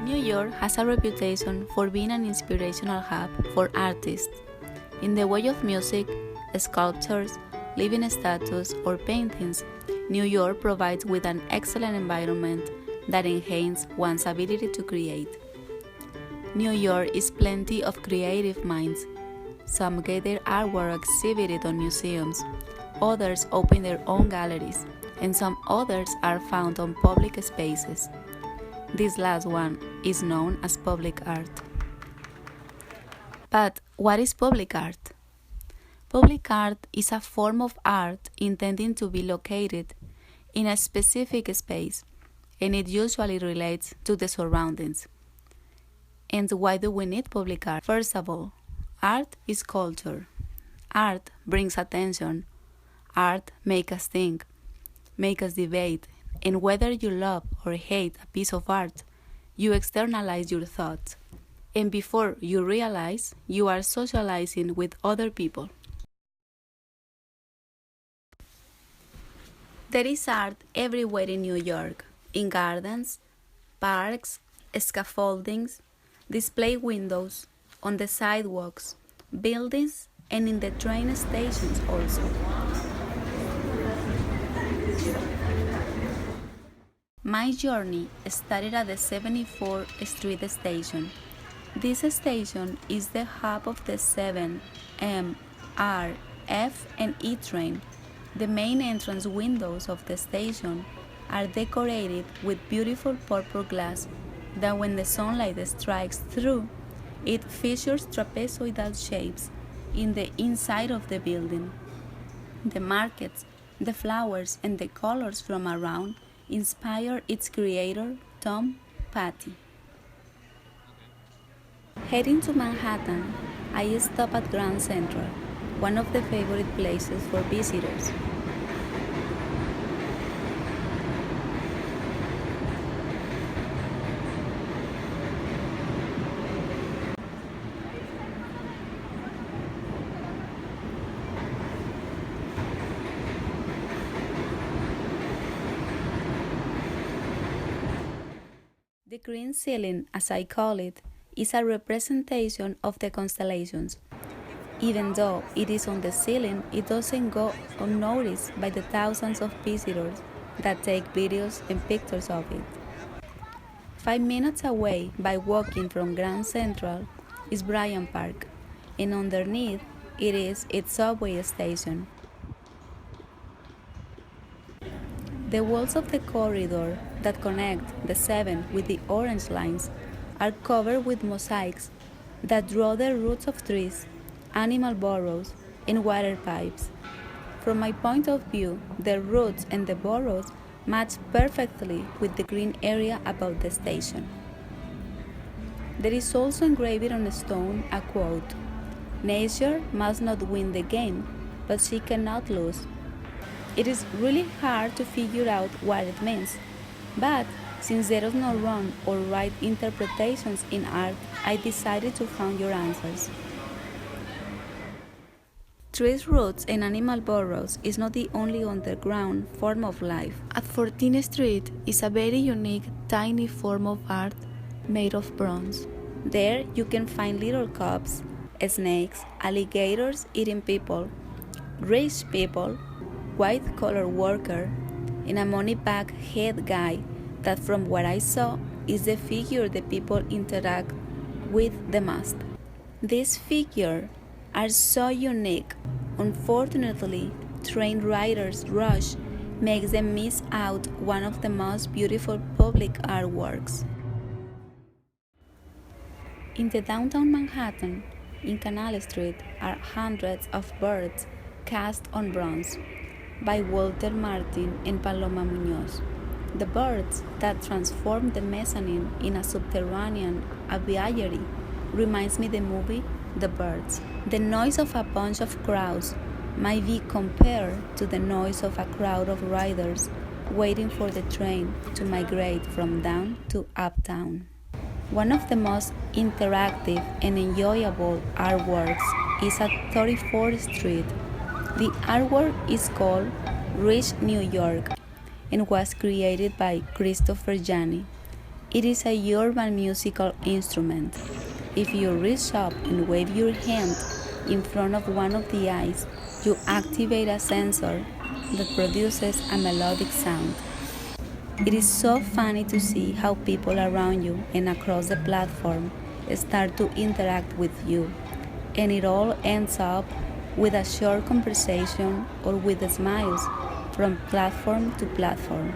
New York has a reputation for being an inspirational hub for artists. In the way of music, sculptures, living statues, or paintings, New York provides with an excellent environment that enhances one's ability to create. New York is plenty of creative minds. Some get their artwork exhibited on museums, others open their own galleries, and some others are found on public spaces. This last one is known as public art. But what is public art? Public art is a form of art intending to be located in a specific space, and it usually relates to the surroundings. And why do we need public art? First of all, art is culture. Art brings attention. Art makes us think, makes us debate, and whether you love or hate a piece of art, you externalize your thoughts. And before you realize, you are socializing with other people. There is art everywhere in New York, in gardens, parks, scaffoldings, display windows, on the sidewalks, buildings, and in the train stations also. My journey started at the 74th Street station. This station is the hub of the 7, M, R, F, and E train. The main entrance windows of the station are decorated with beautiful purple glass that when the sunlight strikes through, it features trapezoidal shapes in the inside of the building. The markets, the flowers, and the colors from around inspired its creator, Tom Patty. Heading to Manhattan, I stop at Grand Central, one of the favorite places for visitors. The green ceiling, as I call it, is a representation of the constellations. Even though it is on the ceiling, it doesn't go unnoticed by the thousands of visitors that take videos and pictures of it. 5 minutes away by walking from Grand Central is Bryant Park, and underneath it is its subway station. The walls of the corridor that connect the 7 with the orange lines are covered with mosaics that draw the roots of trees, animal burrows, and water pipes. From my point of view, the roots and the burrows match perfectly with the green area about the station. There is also engraved on a stone a quote, "Nature must not win the game, but she cannot lose." It is really hard to figure out what it means, but since there is no wrong or right interpretations in art, I decided to find your answers. Trees' roots and animal burrows is not the only underground form of life. At 14th Street is a very unique, tiny form of art made of bronze. There you can find little cubs, snakes, alligators eating people, rich people, white-collar worker, and a money bag head guy that from what I saw is the figure the people interact with the most. These figures are so unique. Unfortunately, train riders' rush makes them miss out one of the most beautiful public artworks. In the downtown Manhattan, in Canal Street, are hundreds of birds cast on bronze by Walter Martin and Paloma Muñoz. The birds that transform the mezzanine in a subterranean aviary reminds me the movie The Birds. The noise of a bunch of crows might be compared to the noise of a crowd of riders waiting for the train to migrate from down to uptown. One of the most interactive and enjoyable artworks is at 34th Street. The artwork is called Rich New York and was created by Christopher Janney. It is a urban musical instrument. If you reach up and wave your hand in front of one of the eyes, you activate a sensor that produces a melodic sound. It is so funny to see how people around you and across the platform start to interact with you, and it all ends up with a short conversation or with smiles from platform to platform.